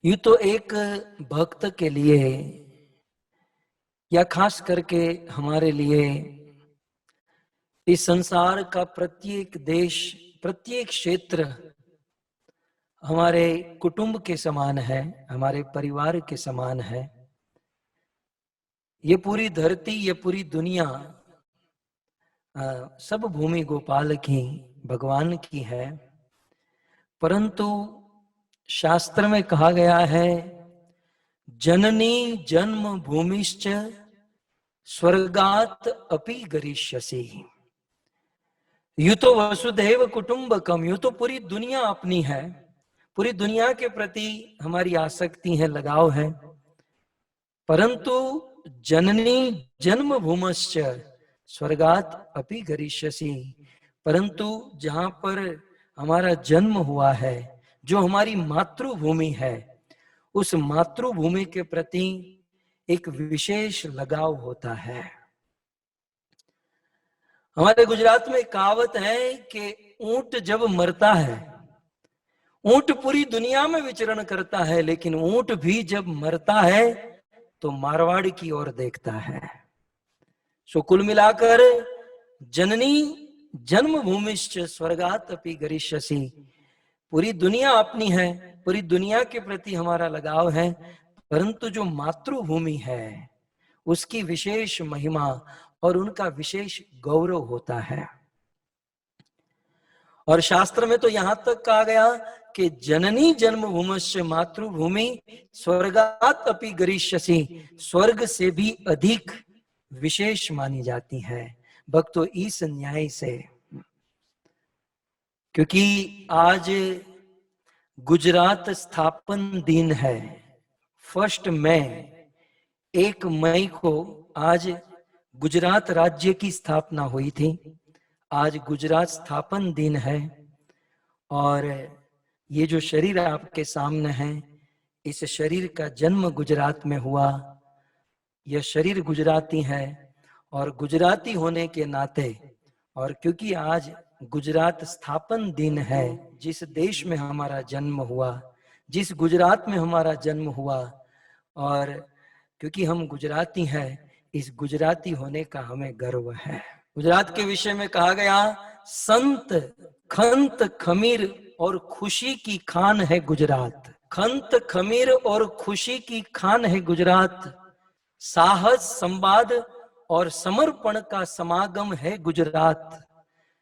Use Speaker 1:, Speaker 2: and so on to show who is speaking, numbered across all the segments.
Speaker 1: यूं तो एक भक्त के लिए या खास करके हमारे लिए इस संसार का प्रत्येक देश, प्रत्येक क्षेत्र हमारे कुटुंब के समान है, हमारे परिवार के समान है। ये पूरी धरती, ये पूरी दुनिया सब भूमि गोपाल की, भगवान की है। परंतु शास्त्र में कहा गया है, जननी जन्म भूमिश्च स्वर्गात अपि गरिष्यसि। यूं तो वसुधैव कुटुंबकम, यूं तो पूरी दुनिया अपनी है, पूरी दुनिया के प्रति हमारी आसक्ति है, लगाव है। परंतु जननी जन्म भूमश्च स्वर्गात अपि गरिष्यसि, परंतु जहां पर हमारा जन्म हुआ है, जो हमारी मातृभूमि है, उस मातृभूमि के प्रति एक विशेष लगाव होता है। हमारे गुजरात में कहावत है कि ऊंट जब मरता है, ऊंट पूरी दुनिया में विचरण करता है, लेकिन ऊंट भी जब मरता है तो मारवाड़ की ओर देखता है। सो कुल मिलाकर जननी जन्म भूमिश्च स्वर्गात अपि गरिष्यसि, पूरी दुनिया अपनी है, पूरी दुनिया के प्रति हमारा लगाव है, परंतु जो मातृभूमि है उसकी विशेष महिमा और उनका विशेष गौरव होता है। और शास्त्र में तो यहां तक कहा गया कि जननी जन्म भूमस्य मातृभूमि स्वर्गात अपि गरिष्यसि, स्वर्ग से भी अधिक विशेष मानी जाती है भक्तों इस न्याय से। क्योंकि आज गुजरात स्थापन दिन है, 1 मई, 1 मई को आज गुजरात राज्य की स्थापना हुई थी। आज गुजरात स्थापन दिन है और ये जो शरीर आपके सामने है, इस शरीर का जन्म गुजरात में हुआ। यह शरीर गुजराती है और गुजराती होने के नाते, और क्योंकि आज गुजरात स्थापन दिन है, जिस देश में हमारा जन्म हुआ, जिस गुजरात में हमारा जन्म हुआ, और क्योंकि हम गुजराती हैं, इस गुजराती होने का हमें गर्व है। गुजरात के विषय में कहा गया, संत खंत खमीर और खुशी की खान है गुजरात। खंत खमीर और खुशी की खान है गुजरात। साहस संवाद और समर्पण का समागम है गुजरात।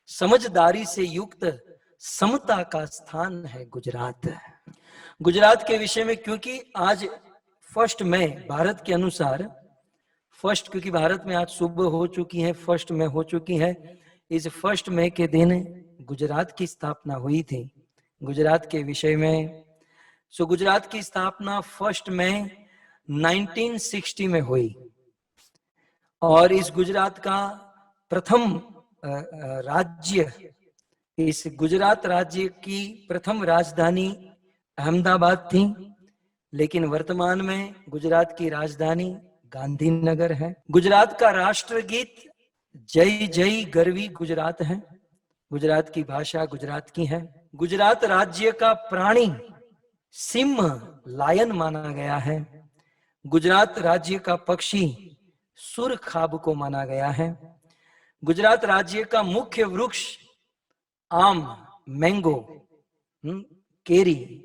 Speaker 1: समझदारी से युक्त समता का स्थान है गुजरात। गुजरात के विषय में, क्योंकि आज 1 मई भारत के अनुसार, फर्स्ट, क्योंकि भारत में आज सुबह हो चुकी है, 1 मई हो चुकी है, इस 1 मई के दिन गुजरात की स्थापना हुई थी। गुजरात के विषय में, सो गुजरात की स्थापना 1 मई 1960 में हुई और इस गुजरात का प्रथम राज्य, इस गुजरात राज्य की प्रथम राजधानी अहमदाबाद थी, लेकिन वर्तमान में गुजरात की राजधानी गांधीनगर है। गुजरात का राष्ट्रगीत जय जय गरवी गुजरात है। गुजरात की भाषा गुजरात की है। गुजरात राज्य का प्राणी सिंह, लायन माना गया है। गुजरात राज्य का पक्षी सुर खाब को माना गया है। गुजरात राज्य का मुख्य वृक्ष आम, मैंगो, केरी,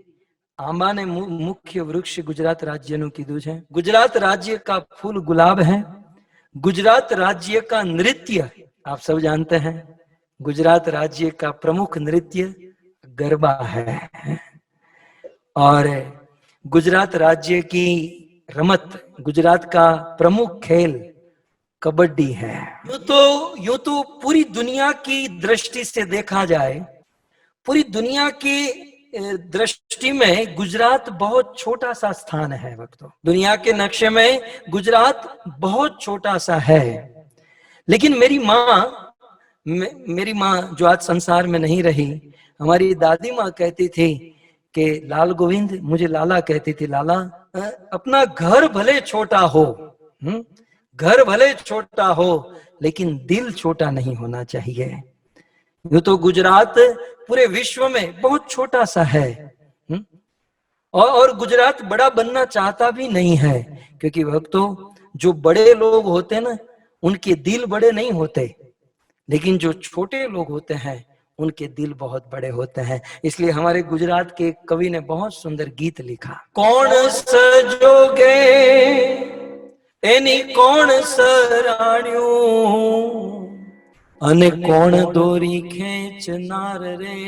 Speaker 1: आंबा ने मुख्य वृक्ष गुजरात राज्य की दूज है। गुजरात राज्य का फूल गुलाब है। गुजरात राज्य का नृत्य आप सब जानते हैं, गुजरात राज्य का प्रमुख नृत्य गरबा है और गुजरात राज्य की रमत, गुजरात का प्रमुख खेल कबड्डी है। यूं तो पूरी दुनिया की दृष्टि से देखा जाए, पूरी दुनिया की दृष्टि में गुजरात बहुत छोटा सा स्थान है भक्तों। दुनिया के नक्शे में गुजरात बहुत छोटा सा है, लेकिन मेरी माँ जो आज संसार में नहीं रही, हमारी दादी माँ कहती थी कि लाल गोविंद, मुझे लाला कहती थी, लाला अपना घर भले छोटा हो, घर भले छोटा हो, लेकिन दिल छोटा नहीं होना चाहिए। यूं तो गुजरात पूरे विश्व में बहुत छोटा सा है, और गुजरात बड़ा बनना चाहता भी नहीं है, क्योंकि भक्तों जो बड़े लोग होते हैं ना, उनके दिल बड़े नहीं होते, लेकिन जो छोटे लोग होते हैं उनके दिल बहुत बड़े होते हैं। इसलिए हमारे गुजरात के एक कवि ने बहुत सुंदर गीत लिखा, कौन सजोगे एनी कौन सराण्यू अने कौन दोरी खेचनार रे,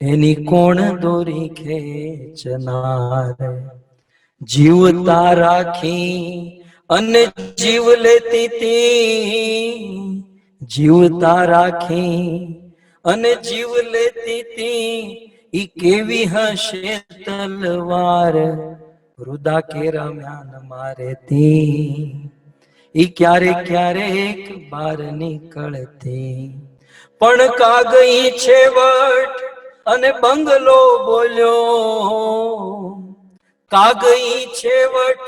Speaker 1: एनी कौन दोरी खेचनार, जीवता राखी अने जीव लेती थी, जीवता राखी अने जीव लेती थी, ई केवी हशे तलवार, रुदा केरा म्यान मारे थी, ई क्यारे क्यारे एक बार निकलती, पण का गई छेवट अने बंगलो बोल्यो, का गई छेवट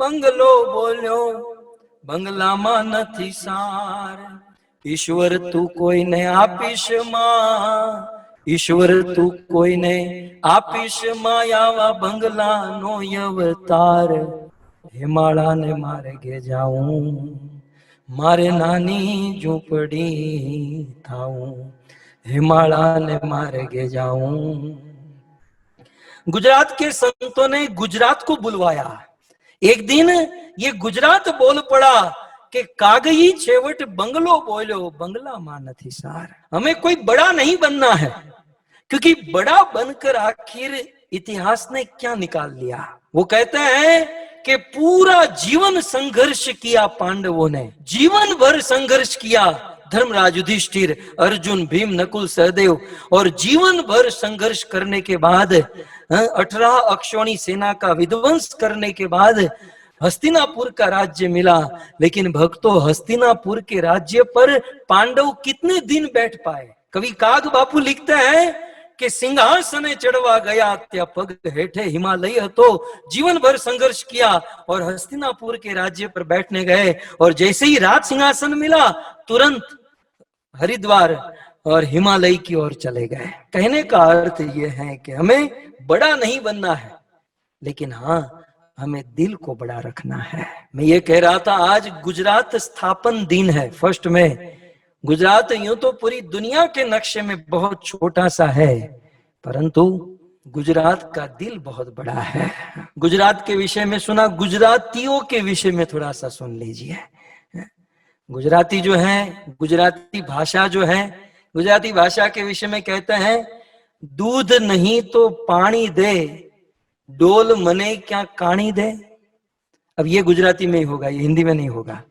Speaker 1: बंगलो बोल्यो, बंगलामां नथी सार, ईश्वर तू कोईने आपीश मां, ईश्वर तू कोईने आपीश मां, आवा बंगला नो अवतार, हिमालय ने मारे गे जाऊं, मारे नानी झूंपड़ी थाऊं, हिमालय ने मारे गे जाऊं। गुजरात के संतों ने गुजरात को बुलवाया। एक दिन ये गुजरात बोल पड़ा कि कागई छेवट बंगलो बोलो, बंगला मां नथी सार। हमें कोई बड़ा नहीं बनना है, क्योंकि बड़ा बनकर आखिर इतिहास ने क्या निकाल लिया। वो कहते हैं कि पूरा जीवन संघर्ष किया पांडवों ने, जीवन भर संघर्ष किया धर्मराज युधिष्ठिर, अर्जुन, भीम, नकुल, सहदेव, और जीवन भर संघर्ष करने के बाद 18 अक्षौणी सेना का विध्वंस करने के बाद हस्तिनापुर का राज्य मिला। लेकिन भक्तों, हस्तिनापुर के राज्य पर पांडव कितने दिन बैठ पाए? कवि काग बापू लिखते हैं कि सिंहासने चढ़वा गया त्या पग हेठे हिमालय हतो, जीवन भर संघर्ष किया और हस्तिनापुर के राज्य पर बैठने गए, और जैसे ही राज सिंहासन मिला तुरंत हरिद्वार और हिमालय की ओर चले गए। कहने का अर्थ यह है कि हमें बड़ा नहीं बनना है, लेकिन हाँ, हमें दिल को बड़ा रखना है। मैं ये कह रहा था, आज गुजरात स्थापन दिन है, 1 मई। गुजरात यूं तो पूरी दुनिया के नक्शे में बहुत छोटा सा है, परंतु गुजरात का दिल बहुत बड़ा है। गुजरात के विषय में सुना, गुजरातियों के विषय में थोड़ा सा सुन लीजिए। गुजराती जो है, गुजराती भाषा जो है, गुजराती भाषा के विषय में कहते हैं, दूध नहीं तो पानी दे, डोल मने क्या काणी दे। अब ये गुजराती में ही होगा, ये हिंदी में नहीं होगा।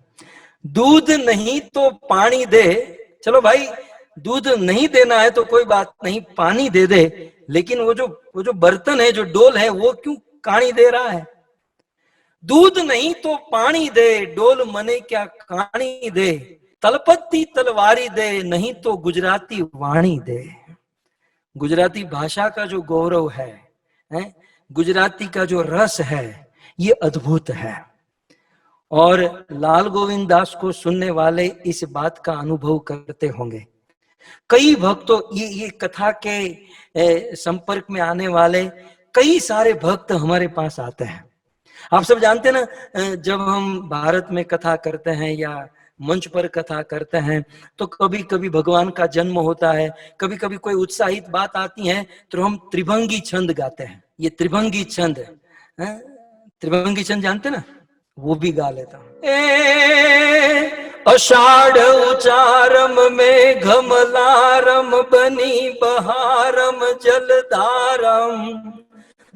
Speaker 1: दूध नहीं तो पानी दे, चलो भाई दूध नहीं देना है तो कोई बात नहीं, पानी दे दे, लेकिन वो जो बर्तन है, जो डोल है, वो क्यों काणी दे रहा है? दूध नहीं तो पानी दे, डोल मने क्या काणी दे, तलपति तलवारी दे, नहीं तो गुजराती वाणी दे। गुजराती भाषा का जो गौरव है, गुजराती का जो रस है, ये अद्भुत है। और लाल गोविंद दास को सुनने वाले इस बात का अनुभव करते होंगे। कई भक्तों, ये कथा के संपर्क में आने वाले कई सारे भक्त हमारे पास आते हैं। आप सब जानते हैं ना, जब हम भारत में कथा करते हैं या मंच पर कथा करते हैं, तो कभी कभी भगवान का जन्म होता है, कभी कभी कोई उत्साहित बात आती है, तो हम त्रिभंगी छंद गाते हैं। ये त्रिभंगी छंद, त्रिभंगी छंद जानते ना, वो भी गा लेता हूं। अषाढ़ उचारम में घमलारम बनी बहारम जलधारम,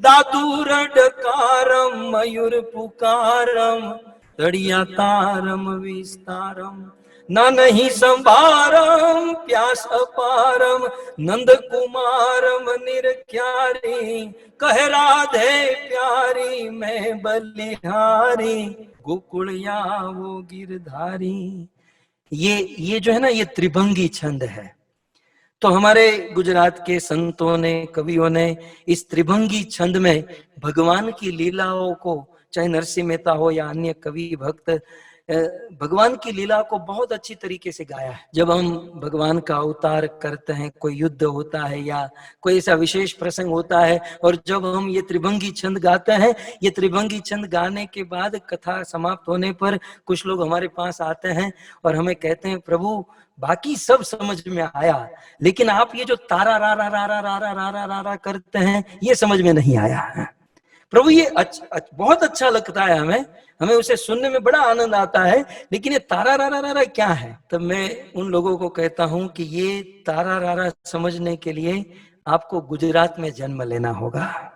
Speaker 1: दादूर डकारम मयूर पुकारम, तड़िया तारम विस्तारम, ना नहीं संभारम प्यास अपारम, नंद कुमारम निरख्यारी, कह राधे प्यारी मैं बलिहारी, गोकुलिया वो गिरधारी। ये जो है ना, ये त्रिभंगी छंद है। तो हमारे गुजरात के संतों ने, कवियों ने इस त्रिभंगी छंद में भगवान की लीलाओं को, चाहे नरसिंह मेहता हो या अन्य कवि भक्त, भगवान की लीला को बहुत अच्छी तरीके से गाया है। जब हम भगवान का अवतार करते हैं, कोई युद्ध होता है या कोई ऐसा विशेष प्रसंग होता है, और जब हम ये त्रिभंगी छंद गाते हैं, ये त्रिभंगी छंद गाने के बाद कथा समाप्त होने पर कुछ लोग हमारे पास आते हैं और हमें कहते हैं, प्रभु बाकी सब समझ में आया, लेकिन आप ये जो तारा रा रा रा रा रा रा रा रा रा रा करते हैं, ये समझ में नहीं आया। प्रभु ये बहुत अच्छा लगता है, हमें उसे सुनने में बड़ा आनंद आता है, लेकिन ये तारा रा रा रा रा क्या है? तब मैं उन लोगों को कहता हूं कि ये तारा रा रा समझने के लिए आपको गुजरात में जन्म लेना होगा,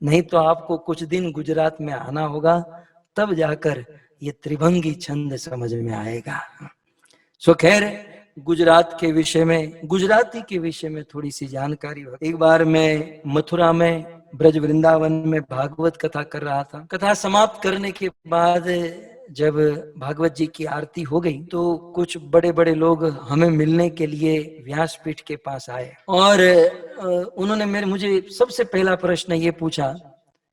Speaker 1: नहीं तो आपको कुछ दिन गुजरात में आना होगा, तब जाकर ये त्रिभंगी छंद समझ में आएगा। सो खैर, गुजरात के विषय में, गुजराती के विषय में थोड़ी सी जानकारी हो। एक बार मैं मथुरा में ब्रज वृंदावन में भागवत कथा कर रहा था। कथा समाप्त करने के बाद जब भागवत जी की आरती हो गई तो कुछ बड़े बड़े लोग हमें मिलने के लिए व्यासपीठ के पास आए और उन्होंने मुझे सबसे पहला प्रश्न ये पूछा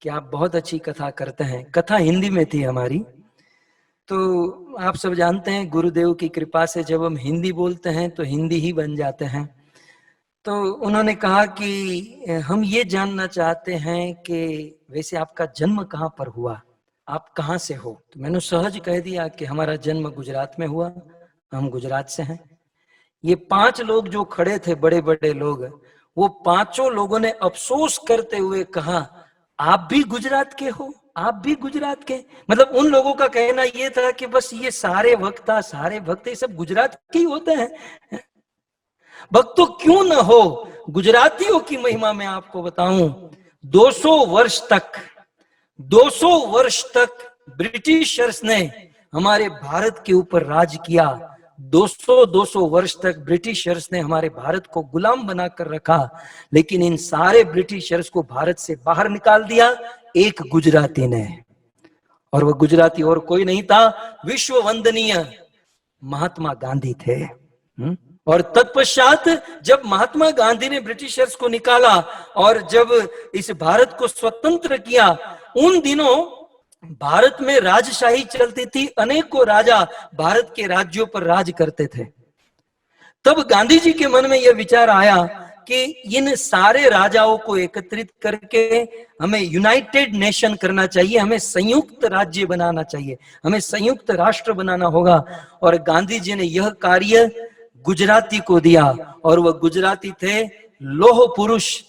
Speaker 1: कि आप बहुत अच्छी कथा करते हैं। कथा हिंदी में थी हमारी, तो आप सब जानते हैं गुरुदेव की कृपा से जब हम हिंदी बोलते हैं तो हिंदी ही बन जाते हैं। तो उन्होंने कहा कि हम ये जानना चाहते हैं कि वैसे आपका जन्म कहाँ पर हुआ, आप कहाँ से हो? तो मैंने सहज कह दिया कि हमारा जन्म गुजरात में हुआ, हम गुजरात से हैं। ये 5 लोग जो खड़े थे, बड़े बड़े लोग, वो 5 लोगों ने अफसोस करते हुए कहा, आप भी गुजरात के हो? आप भी गुजरात के? मतलब उन लोगों का कहना ये था कि बस ये सारे वक्ता, सारे भक्त ये सब गुजरात के ही होते हैं। भक्त तो क्यों न हो, गुजरातियों की महिमा मैं आपको बताऊं, 200 वर्ष तक ब्रिटिशर्स ने हमारे भारत के ऊपर राज किया। 200 वर्ष तक ब्रिटिशर्स ने हमारे भारत को गुलाम बनाकर रखा, लेकिन इन सारे ब्रिटिशर्स को भारत से बाहर निकाल दिया एक गुजराती ने, और वह गुजराती और कोई नहीं था, विश्व वंदनीय महात्मा गांधी थे। और तत्पश्चात जब महात्मा गांधी ने ब्रिटिशर्स को निकाला और जब इस भारत को स्वतंत्र किया, उन दिनों भारत में राजशाही चलती थी, अनेकों राजा भारत के राज्यों पर राज करते थे। तब गांधी जी के मन में यह विचार आया कि इन सारे राजाओं को एकत्रित करके हमें यूनाइटेड नेशन करना चाहिए, हमें संयुक्त राज्य बनाना चाहिए, हमें संयुक्त राष्ट्र बनाना होगा। और गांधी जी ने यह कार्य गुजराती को दिया, और वह गुजराती थे लौह पुरुष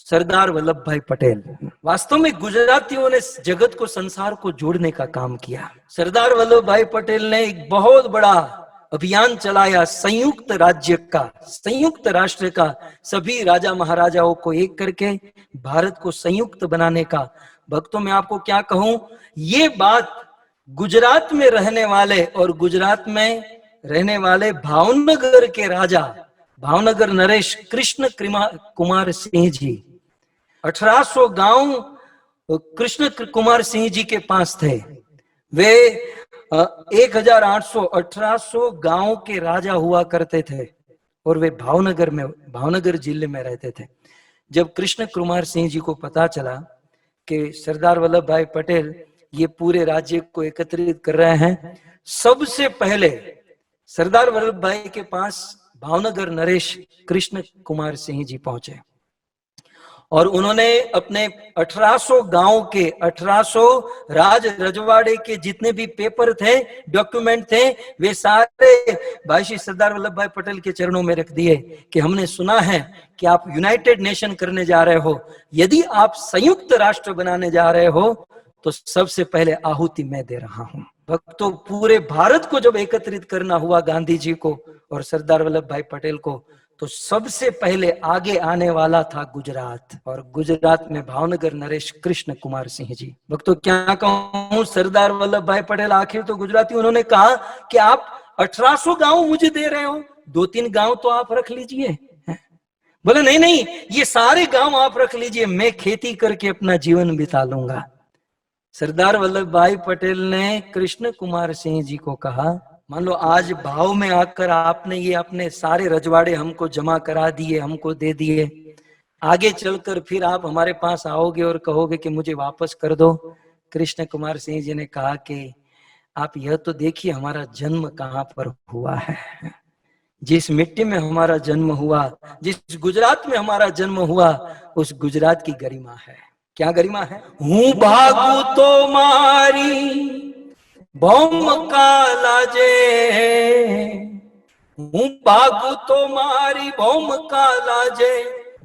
Speaker 1: सरदार वल्लभ भाई पटेल। वास्तव में गुजरातियों ने जगत को, संसार को जोड़ने का काम किया। सरदार वल्लभ भाई पटेल ने एक बहुत बड़ा अभियान चलाया संयुक्त राज्य का, संयुक्त राष्ट्र का, सभी राजा महाराजाओं को एक करके भारत को संयुक्त बनाने का। भक्तों में आपको क्या कहूं, ये बात गुजरात में रहने वाले और गुजरात में रहने वाले भावनगर के राजा, भावनगर नरेश कृष्ण कुमार सिंह जी, 1800 गांव कृष्ण कुमार सिंह जी के पास थे। वे 1800 गांव के राजा हुआ करते थे और वे भावनगर जिले में रहते थे। जब कृष्ण कुमार सिंह जी को पता चला कि सरदार वल्लभ भाई पटेल ये पूरे राज्य को एकत्रित कर रहे हैं, सबसे पहले सरदार वल्लभ भाई के पास भावनगर नरेश कृष्ण कुमार सिंह जी पहुंचे और उन्होंने अपने 1800 गांव के 1800 राज रजवाड़े के जितने भी पेपर थे, डॉक्यूमेंट थे, वे सारे भाई श्री सरदार वल्लभ भाई पटेल के चरणों में रख दिए कि हमने सुना है कि आप यूनाइटेड नेशन करने जा रहे हो, यदि आप संयुक्त राष्ट्र बनाने जा रहे हो तो सबसे पहले आहुति मैं दे रहा हूं। भक्तों, पूरे भारत को जब एकत्रित करना हुआ गांधी जी को और सरदार वल्लभ भाई पटेल को, तो सबसे पहले आगे आने वाला था गुजरात, और गुजरात में भावनगर नरेश कृष्ण कुमार सिंह जी। भक्तों, क्या कहूं, सरदार वल्लभ भाई पटेल आखिर तो गुजराती, उन्होंने कहा कि आप 1800 गांव मुझे दे रहे हो, 2-3 गांव तो आप रख लीजिए। बोले नहीं नहीं, ये सारे गांव आप रख लीजिए, मैं खेती करके अपना जीवन बिता लूंगा। सरदार वल्लभ भाई पटेल ने कृष्ण कुमार सिंह जी को कहा, मान लो आज भाव में आकर आपने ये अपने सारे रजवाड़े हमको जमा करा दिए, हमको दे दिए, आगे चलकर फिर आप हमारे पास आओगे और कहोगे कि मुझे वापस कर दो। कृष्ण कुमार सिंह जी ने कहा कि आप यह तो देखिए हमारा जन्म कहाँ पर हुआ है, जिस मिट्टी में हमारा जन्म हुआ, जिस गुजरात में हमारा जन्म हुआ, उस गुजरात की गरिमा है। क्या गरिमा है? हूँ भागू तो मारी भौम काला जे, हूँ भागू तो मारी भौम काला जे,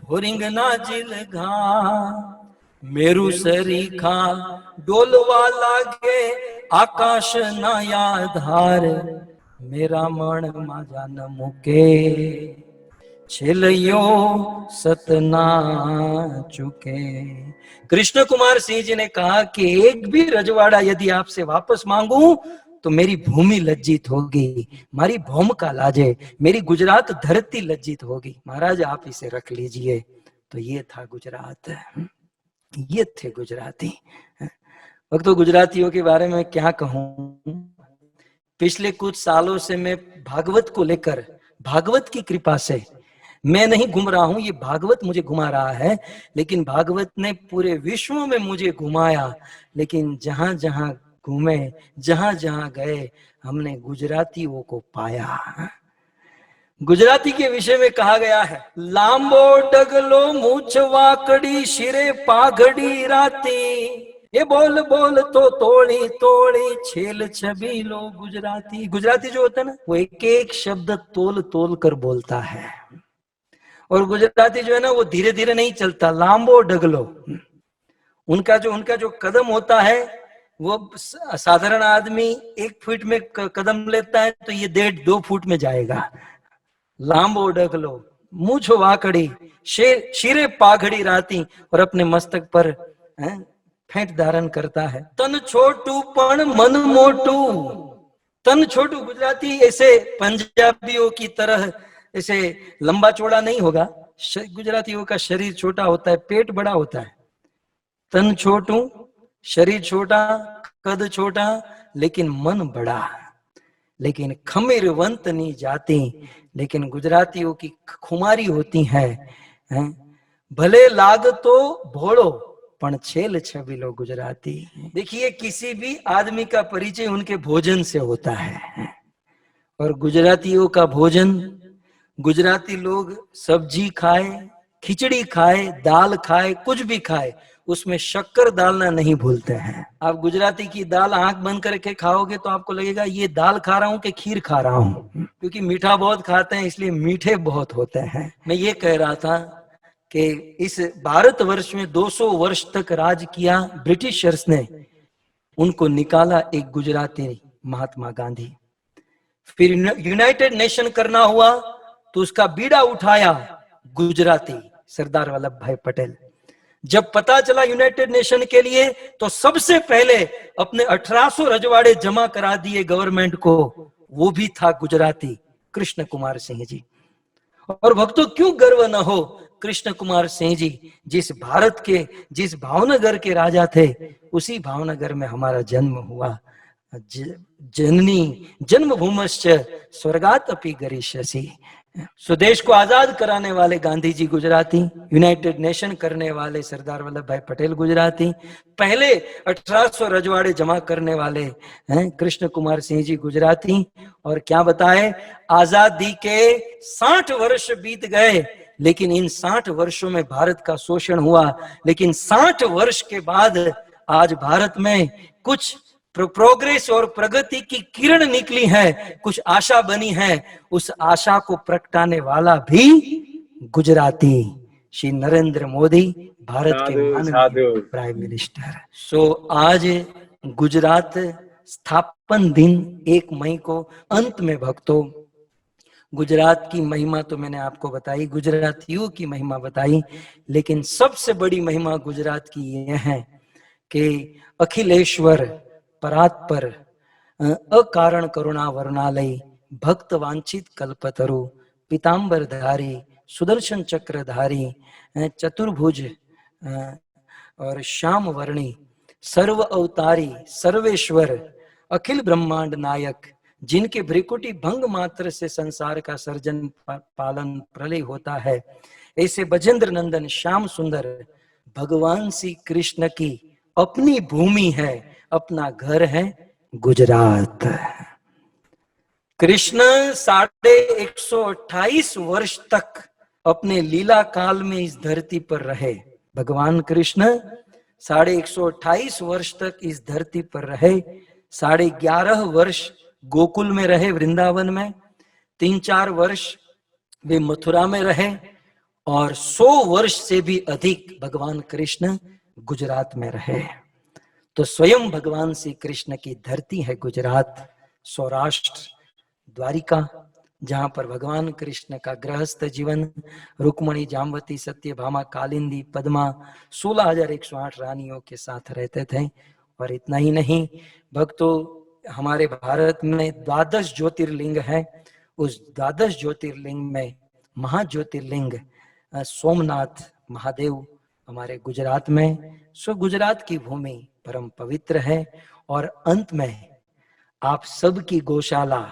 Speaker 1: भोरिंग ना जिल घा, मेरु सरीखा डोलवा लागे आकाश ना याधार, मेरा मन माजा न मुके छेलियो सतना चुके। कृष्ण कुमार सिंह जी ने कहा कि एक भी रजवाड़ा यदि आपसे वापस मांगू तो मेरी भूमि लज्जित होगी, मारी भौम का लाजे, मेरी गुजरात धरती लज्जित होगी। महाराज आप इसे रख लीजिए। तो ये था गुजरात, ये थे गुजराती। भक्तों, गुजरातियों के बारे में क्या कहूं। पिछले कुछ सालों से मैं भागवत को लेकर, भागवत की कृपा से मैं नहीं घूम रहा हूं, ये भागवत मुझे घुमा रहा है, लेकिन भागवत ने पूरे विश्व में मुझे घुमाया। लेकिन जहां जहां घूमे, जहां जहां गए, हमने गुजरातियों को पाया। गुजराती के विषय में कहा गया है, लांबो डगलो मूछ वाकड़ी शिरे पाघड़ी राती, ये बोल बोल तो तोड़ी तोड़ी छेल छबीलो गुजराती। गुजराती जो होता है ना, वो एक एक शब्द तोल तोल कर बोलता है। और गुजराती जो है ना, वो धीरे धीरे नहीं चलता, लांबो डगलो। उनका जो कदम होता है, वो साधारण आदमी 1 फुट में कदम लेता है तो ये 1.5-2 फुट में जाएगा। लांबो डगलो मूछ वाकड़ी शिरे पाघड़ी राती, और अपने मस्तक पर फेंट धारण करता है। तन छोटू पण मन मोटू। तन छोटू गुजराती ऐसे पंजाबियों की तरह ऐसे लंबा चौड़ा नहीं होगा। गुजरातियों का शरीर छोटा होता है, पेट बड़ा होता है। तन छोटू, शरीर छोटा, कद छोटा, लेकिन मन बड़ा। लेकिन खमीरवंत नहीं जाती, लेकिन गुजरातियों की खुमारी होती है। भले लाग तो भोड़ो पण छेल छबीलो गुजराती। देखिए, किसी भी आदमी का परिचय उनके भोजन से होता है। और गुजरातियों का भोजन, गुजराती लोग सब्जी खाए, खिचड़ी खाए, दाल खाए, कुछ भी खाए, उसमें शक्कर डालना नहीं भूलते हैं। आप गुजराती की दाल आंख बंद करके खाओगे तो आपको लगेगा ये दाल खा रहा हूं कि खीर खा रहा हूं, क्योंकि मीठा बहुत खाते हैं, इसलिए मीठे बहुत होते हैं। मैं ये कह रहा था कि इस भारतवर्ष में 200 वर्ष तक राज किया ब्रिटिशर्स ने, उनको निकाला एक गुजराती, महात्मा गांधी। फिर यूनाइटेड नेशन करना हुआ तो उसका बीड़ा उठाया गुजराती, सरदार वल्लभ भाई पटेल। जब पता चला यूनाइटेड नेशन के लिए, तो सबसे पहले अपने 1800 रजवाड़े जमा करा दिए गवर्नमेंट को, वो भी था गुजराती, कृष्ण कुमार सिंह जी। और भक्तों, क्यों गर्व न हो, कृष्ण कुमार सिंह जी जिस भारत के, जिस भावनगर के राजा थे, उसी भावनगर में हमारा जन्म हुआ। जननी जन्मभूमश्च स्वर्गात अपि गरिष्यसि। स्वदेश को आजाद कराने वाले गांधी जी गुजराती, यूनाइटेड नेशन करने वाले सरदार वल्लभ भाई पटेल गुजराती, पहले 1800 रजवाड़े जमा करने वाले हैं कृष्ण कुमार सिंह जी गुजराती। और क्या बताए, आजादी के 60 वर्ष बीत गए, लेकिन इन 60 वर्षों में भारत का शोषण हुआ। लेकिन 60 वर्ष के बाद आज भारत में कुछ प्रोग्रेस और प्रगति की किरण निकली है, कुछ आशा बनी है। उस आशा को प्रगटाने वाला भी गुजराती, श्री नरेंद्र मोदी, भारत के माननीय प्राइम मिनिस्टर। सो आज गुजरात स्थापन दिन 1 मई को। अंत में भक्तों, गुजरात की महिमा तो मैंने आपको बताई, गुजरातियों की महिमा बताई, लेकिन सबसे बड़ी महिमा गुजरात की यह है कि अखिलेश्वर परात्पर अकारण करुणा वर्णालय भक्त वांछित कल्पतरु पीतांबर धारी सुदर्शन चक्रधारी चतुर्भुज और श्याम वर्णी सर्व अवतारी सर्वेश्वर अखिल ब्रह्मांड नायक, जिनके भ्रिकुटी भंग मात्र से संसार का सर्जन पालन प्रलय होता है, ऐसे बजेंद्र नंदन श्याम सुंदर भगवान श्री कृष्ण की अपनी भूमि है, अपना घर है, गुजरात। कृष्ण 128 वर्ष तक अपने लीला काल में इस धरती पर रहे। भगवान कृष्ण 128 वर्ष तक इस धरती पर रहे। 11.5 वर्ष गोकुल में रहे, वृंदावन में। 3-4 वर्ष वे मथुरा में रहे और 100 वर्ष से भी अधिक भगवान कृष्ण गुजरात में रहे। तो स्वयं भगवान श्री कृष्ण की धरती है गुजरात, सौराष्ट्र, द्वारिका, जहां पर भगवान कृष्ण का गृहस्थ जीवन, रुक्मणी, जाम्बती, सत्यभामा, कालिंदी, पद्मा 16,108 रानियों के साथ रहते थे। और इतना ही नहीं, भक्तों, हमारे भारत में 12 ज्योतिर्लिंग है। उस 12 ज्योतिर्लिंग में महाज्योतिर्लिंग सोमनाथ महादेव हमारे गुजरात में। सो गुजरात की भूमि परम पवित्र है। और अंत में आप सबकी गौशाला,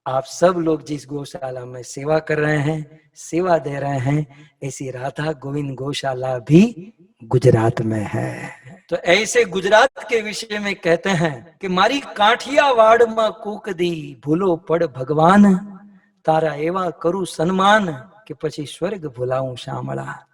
Speaker 1: आप सब लोग जिस गौशाला में सेवा कर रहे हैं, सेवा दे रहे हैं, ऐसी राधा गोविंद गौशाला भी गुजरात में है। तो ऐसे गुजरात के विषय में कहते हैं कि मारी काठियावाड़ में कूक दी भूलो पड़ भगवान, तारा एवा करू सन्मान कि पछी स्वर्ग भुलाऊं श्यामला।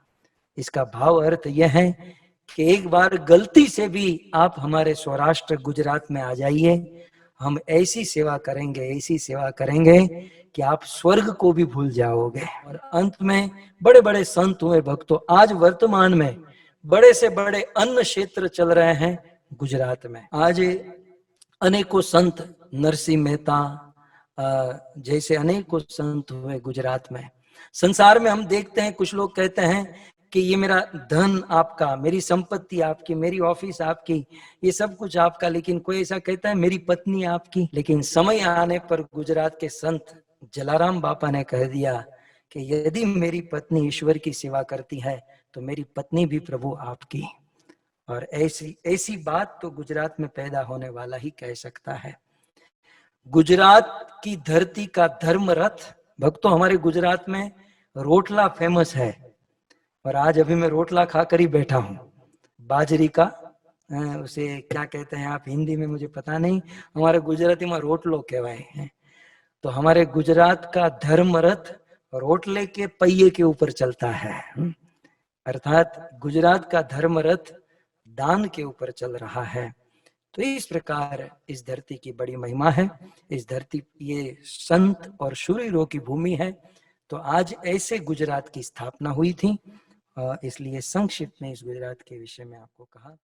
Speaker 1: इसका भाव अर्थ यह है कि एक बार गलती से भी आप हमारे सौराष्ट्र गुजरात में आ जाइए, हम ऐसी सेवा करेंगे, ऐसी सेवा करेंगे कि आप स्वर्ग को भी भूल जाओगे। और अंत में बड़े बड़े संत हुए भक्तों। आज वर्तमान में बड़े से बड़े अन्न क्षेत्र चल रहे हैं गुजरात में। आज अनेकों संत, नरसिंह मेहता जैसे अनेकों संत हुए गुजरात में। संसार में हम देखते हैं कुछ लोग कहते हैं कि ये मेरा धन आपका, मेरी संपत्ति आपकी, मेरी ऑफिस आपकी, ये सब कुछ आपका। लेकिन कोई ऐसा कहता है मेरी पत्नी आपकी। लेकिन समय आने पर गुजरात के संत जलाराम बापा ने कह दिया कि यदि मेरी पत्नी ईश्वर की सेवा करती है तो मेरी पत्नी भी प्रभु आपकी। और ऐसी बात तो गुजरात में पैदा होने वाला ही कह सकता है। गुजरात की धरती का धर्म रथ भक्तों, हमारे गुजरात में रोटला फेमस है। और आज अभी मैं रोटला खाकर ही बैठा हूँ, बाजरी का, उसे क्या कहते हैं आप हिंदी में मुझे पता नहीं, हमारे गुजराती में रोटलो कहवाए हैं। तो हमारे गुजरात का धर्म रथ रोटले के पहिए के ऊपर चलता है। अर्थात गुजरात का धर्म रथ दान के ऊपर चल रहा है। तो इस प्रकार इस धरती की बड़ी महिमा है। इस धरती, ये संत और शूरवीरों की भूमि है। तो आज ऐसे गुजरात की स्थापना हुई थी, इसलिए संक्षिप्त में इस गुजरात के विषय में आपको कहा।